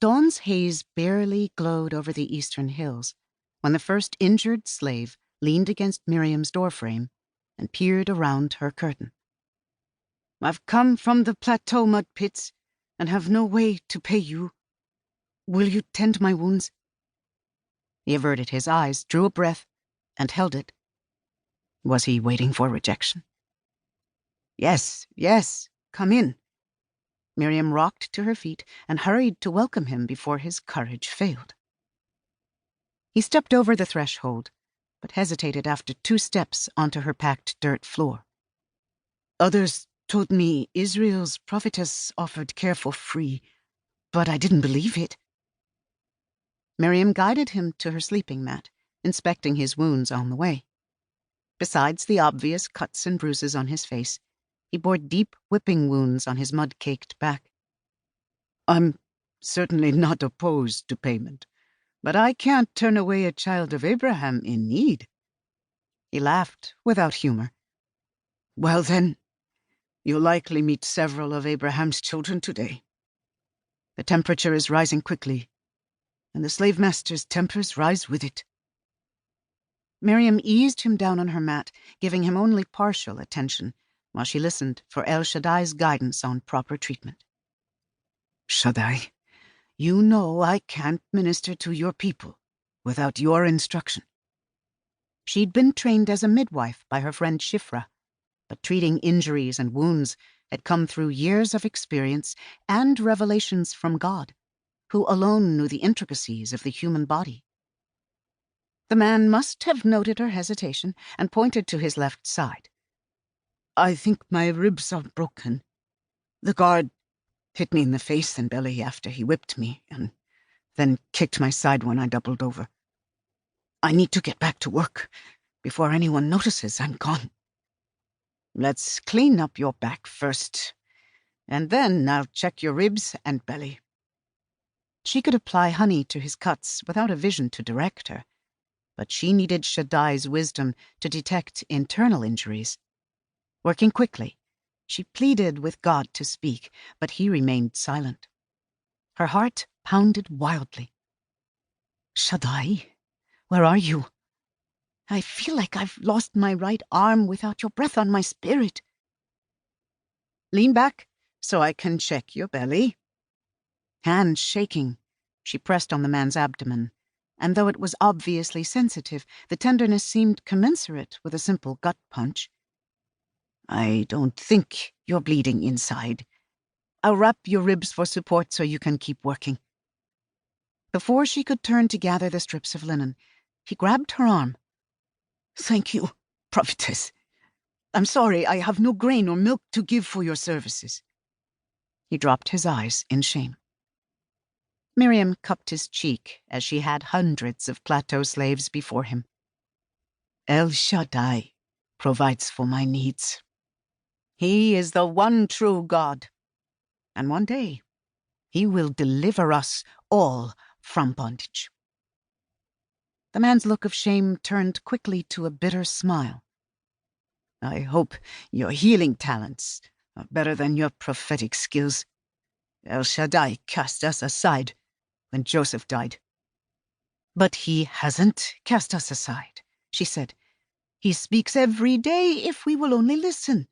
Dawn's haze barely glowed over the eastern hills when the first injured slave leaned against Miriam's doorframe and peered around her curtain. "I've come from the plateau mud pits and have no way to pay you. Will you tend my wounds?" He averted his eyes, drew a breath, and held it. Was he waiting for rejection? Yes, come in." Miriam rocked to her feet and hurried to welcome him before his courage failed. He stepped over the threshold, but hesitated after 2 steps onto her packed dirt floor. "Others told me Israel's prophetess offered care for free, but I didn't believe it." Miriam guided him to her sleeping mat, inspecting his wounds on the way. Besides the obvious cuts and bruises on his face, he bore deep whipping wounds on his mud-caked back. "I'm certainly not opposed to payment, but I can't turn away a child of Abraham in need." He laughed without humor. "Well then, you'll likely meet several of Abraham's children today. The temperature is rising quickly, and the slave master's tempers rise with it." Miriam eased him down on her mat, giving him only partial attention, while she listened for El Shaddai's guidance on proper treatment. "Shaddai, you know I can't minister to your people without your instruction." She'd been trained as a midwife by her friend Shifra, but treating injuries and wounds had come through years of experience and revelations from God, who alone knew the intricacies of the human body. The man must have noted her hesitation and pointed to his left side. "I think my ribs are broken. The guard hit me in the face and belly after he whipped me, and then kicked my side when I doubled over. I need to get back to work before anyone notices I'm gone." "Let's clean up your back first, and then I'll check your ribs and belly." She could apply honey to his cuts without a vision to direct her, but she needed Shaddai's wisdom to detect internal injuries. Working quickly, she pleaded with God to speak, but he remained silent. Her heart pounded wildly. "Shaddai, where are you? I feel like I've lost my right arm without your breath on my spirit." "Lean back so I can check your belly." Hands shaking, she pressed on the man's abdomen, and though it was obviously sensitive, the tenderness seemed commensurate with a simple gut punch. "I don't think you're bleeding inside. I'll wrap your ribs for support so you can keep working." Before she could turn to gather the strips of linen, he grabbed her arm. "Thank you, prophetess. I'm sorry I have no grain or milk to give for your services." He dropped his eyes in shame. Miriam cupped his cheek as she had hundreds of plateau slaves before him. "El Shaddai provides for my needs. He is the one true God. And one day, he will deliver us all from bondage." The man's look of shame turned quickly to a bitter smile. "I hope your healing talents are better than your prophetic skills. El Shaddai cast us aside when Joseph died." "But he hasn't cast us aside," she said. "He speaks every day if we will only listen.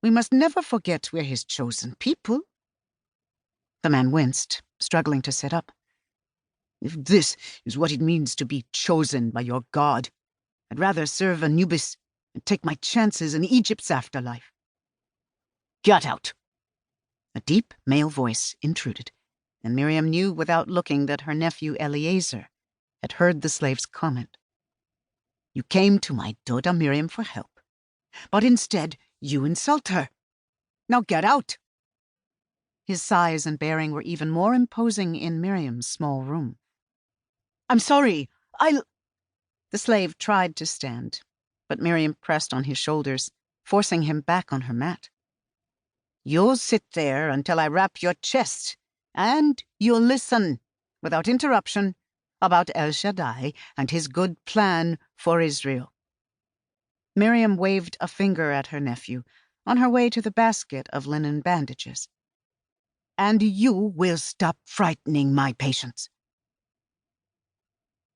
We must never forget we're his chosen people." The man winced, struggling to sit up. "If this is what it means to be chosen by your God, I'd rather serve Anubis and take my chances in Egypt's afterlife." "Get out!" A deep male voice intruded, and Miriam knew without looking that her nephew Eliezer had heard the slave's comment. "You came to my daughter Miriam for help, but instead you insult her. Now get out!" His size and bearing were even more imposing in Miriam's small room. "I'm sorry, The slave tried to stand, but Miriam pressed on his shoulders, forcing him back on her mat. "You'll sit there until I wrap your chest, and you'll listen, without interruption, about El Shaddai and his good plan for Israel." Miriam waved a finger at her nephew, on her way to the basket of linen bandages. And you will stop frightening my patients.